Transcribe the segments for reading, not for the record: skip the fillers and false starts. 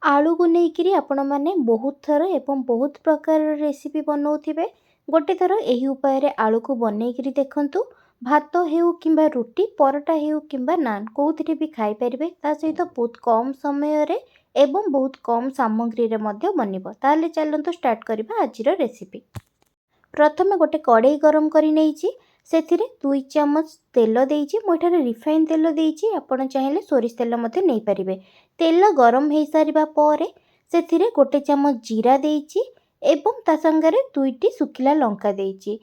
आलू को लेकिरी आपण मैंने बहुत थर एवं बहुत प्रकार रेसिपी बनाऊे गोटे थर यही उपाय आलू को बनईकरी देखु भात हेउ कि रुटी परोटा हेउ कि नान कौन भी खाईपर ता सहित बहुत कम समय एवं बहुत कम सामग्री बनब ताले चलते स्टार्ट करवा आज रेसिपी। प्रथम गोटे कड़े गरम कर से 2 चामच तेल देइछि मोठारे रिफाइन तेल देइछि आपण चाहिले सोरिष तेल मते नै परिबे। तेल गरम हो सारिबा परे सेथिरे गोटे चामच जीरा देइछि एवं ता संगरे 2टी सुखिला लंका देइछि।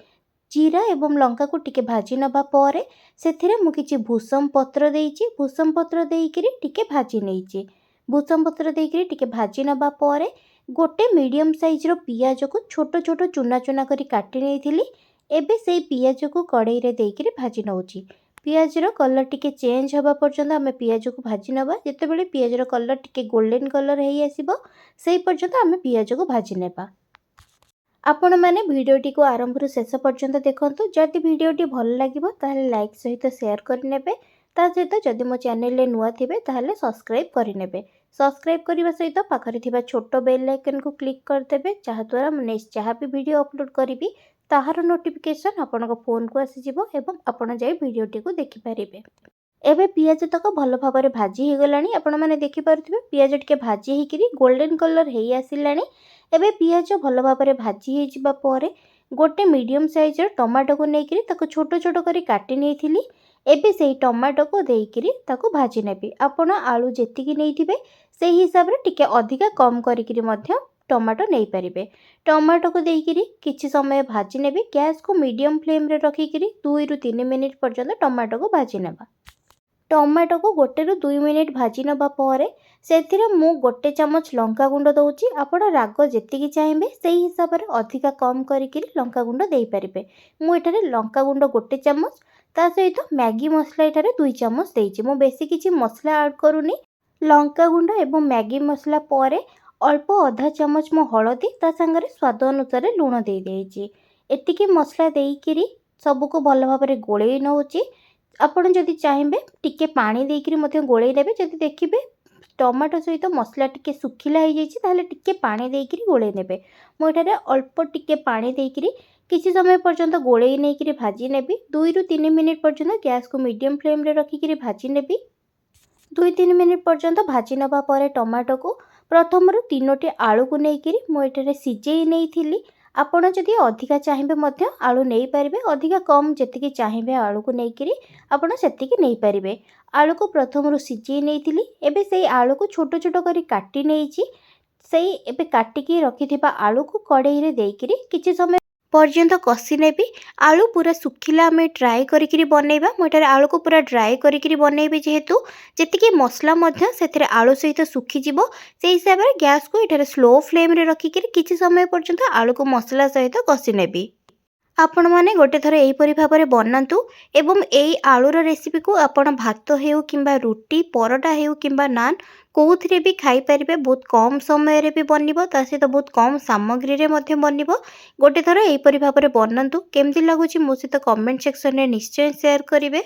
जीरा एवं लंका को टिके भाजी नबा परे सेथिरे मु किछि भूसम पत्र देइछि। भूसम पत्र देइकरी टिके भाजी नेइछि। भूसम पत्र देइकरी टिके भाजी नबा परे गोटे मीडियम साइज रो पियाज को छोट छोट चुना चुना करी काटी नेइथिली। एबे से पियाज को कड़ाई रे देइकरी भाजी नउछि। पियाज रो कलर टिके चेंज हबा पर्यंत आमे पियाज को भाजी नबा। जेते बेले पियाज रो कलर टिके गोल्डन कलर हेई आसीबो सेही पर्यंत आमे पियाज को भाजी नेबा। आपण माने वीडियोटी को आरंभ रु शेष पर्यंत देखंतु। जदि वीडियोटी भल लागिबो ताहले लाइक सहित शेयर करि नेबे। ता सहित जदि मो चैनल ले नुआ थिबे ताहले सब्सक्राइब करि नेबे। सब्सक्राइब करबा सहित पाखरे थिबा छोटो बेल आइकन को क्लिक कर देबे जहा द्वारा मु नेक्स्ट जहा भी वीडियो अपलोड करिवि ताहार नोटिफिकेशन आपन फोन को आसी जिवो एवं आपण जाई वीडियोटी को देखि परिबे। एबे पियाज तक भल भाबरे भाजी हे गलानी। आपण माने देखि पारुथिबे पियाज टिके भाजी हेकिरी गोल्डन कलर हेई आसिलानी। एबे पियाज भल भाबरे भाजी हे जिबा परे गोटे मीडियम साइज टमाटो को नेकिरी ताको छोटो छोटो करी काटी नेइथिली। एबे सेही टमाटो को देइकिरी ताको भाजी नेबी। आपण आलू जेतिकी नेइथिबे सेही हिसाब रे टिके अधिका कम करिकिरी मध्य टमाटो नहीं पारिबे। टमाटो को देइकिरी किछि समय भाजी नेबी। गैस को मीडियम फ्लेम रे रखिकिरी 2 रु 3 मिनिट पर्यंत टमाटो को भाजी नेबा। टमाटो को 1 रु 2 मिनिट भाजी नबा परे सेथिरे मु गोटे चामच लंका गुंड दउची। आपण राग जेतिकी चाहिबे सेही हिसाब रे अधिका कम करिकिरी लंका गुंड देई परिबे। मु एठारे लंका गुंड गोटे चामच ता सहित मैगी मसला एठारे 2 चामच देइची। मु बेसी किछि मसला ऐड करूनी। लंका गुंड एवं मैगी मसला परे अल्प आधा चामच मो हलदी ता संगरे स्वाद अनुसार लुण दे देइची। एतिकी मसला देइकिरी सबु को भल भाबरे गोळेई नउची। आपण जदि चाहिबे टिके पानी देइकिरी मते गोळेई नेबे। जदि देखिबे टमाटो सहित मसला टिके सुखिला हो जाइछि ताहले टिके पानी देइकिरी गोळेई नेबे। मो एठारे अल्प टिके पानी देइकिरी किछि समय पर्यंत गोळेई नेइकिरी भाजी नेबी। 2 रु 3 मिनिट पर्यंत गैस को मीडियम फ्लेम रे रखिकिरी भाजी नेबी। 2-3 मिनिट पर्यंत भाजी नबा परे टमाटो को प्रथम 3टी आलू को नेइकिरी मो एठारे सिजेई नेइथिली। आपण जदि अधिका चाहिबे मध्य आलू नेइ परिबे। अधिका कम जेतिकी चाहिबे आलू को नेइकिरी आपण सेतिकी नेइ परिबे। आलू को प्रथम सिजेई नेइथिली। एबे सेही आलू को छोटो छोटो करी काटी नेइची। सेही एबे काटिकी रखिथिबा आलू को कड़ाई रे देइकिरी किछि समय पर्यंत कषि नेबी। आलू पूरा सुखिला आमे ड्राई करिकिरी बनैबा। मोटारे आलू को पूरा ड्राई करिकिरी बनैबे जेहेतु जेतिकी मसला मध्य सेथिरे आलू सहित सुखी जिवो सेही हिसाब रे गैस को एठारे स्लो फ्लेम रे रखिकिरी किछि समय पर्यंत आलू को मसला सहित कषि नेबी। आपण माने गोटे थर एही परि भाबरे बनांतु एवं एई आलूर रेसिपी को आपण भात हेउ किंबा रुटी परोटा हेउ किंबा नान कौथिरे भी खाई परिबे। बहुत कम समय रे भी बनिबो ता सहित बहुत कम सामग्री रे मध्य बनिबो। गोटे थर एही परि भाबरे बनांतु। केमति लागुची मो सहित कमेंट सेक्शन रे निश्चय शेयर करिवे।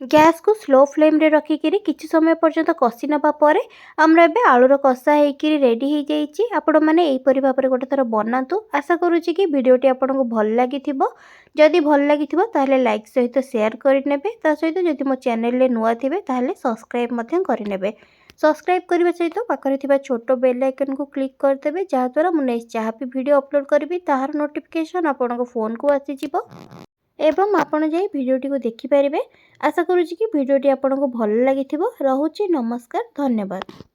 गैस को स्लो फ्लेम रे रखिकिरी किछि समय पर्यंत कषि नबा परे हमरा एबे आलूर कषा हेकिरी रेडी हो जाइछि। आपण माने एही परि भाबरे गोटे थर बनांतु। आशा करूछि कि वीडियोटी आपनको भल लागिथिबो। जदि भल लागिथिबो ताहले लाइक सहित शेयर करि नेबे। ता सहित जदि मो चैनल ले नुआ थिबे ताहले सब्सक्राइब मध्यम करि नेबे। सब्सक्राइब करबा सहित पाखरे थिबा छोटो बेल आइकन को क्लिक कर देबे जहा द्वारा मु नेक्स्ट जहा भी वीडियो अपलोड करबी ताहार नोटिफिकेशन आपनको फोन को आसी जिवो एवं आपण जाई वीडियोटी को देखि परिबे। आशा करूछि कि वीडियोटी आपनको भल लागिथिबो। रहुछि नमस्कार धन्यवाद।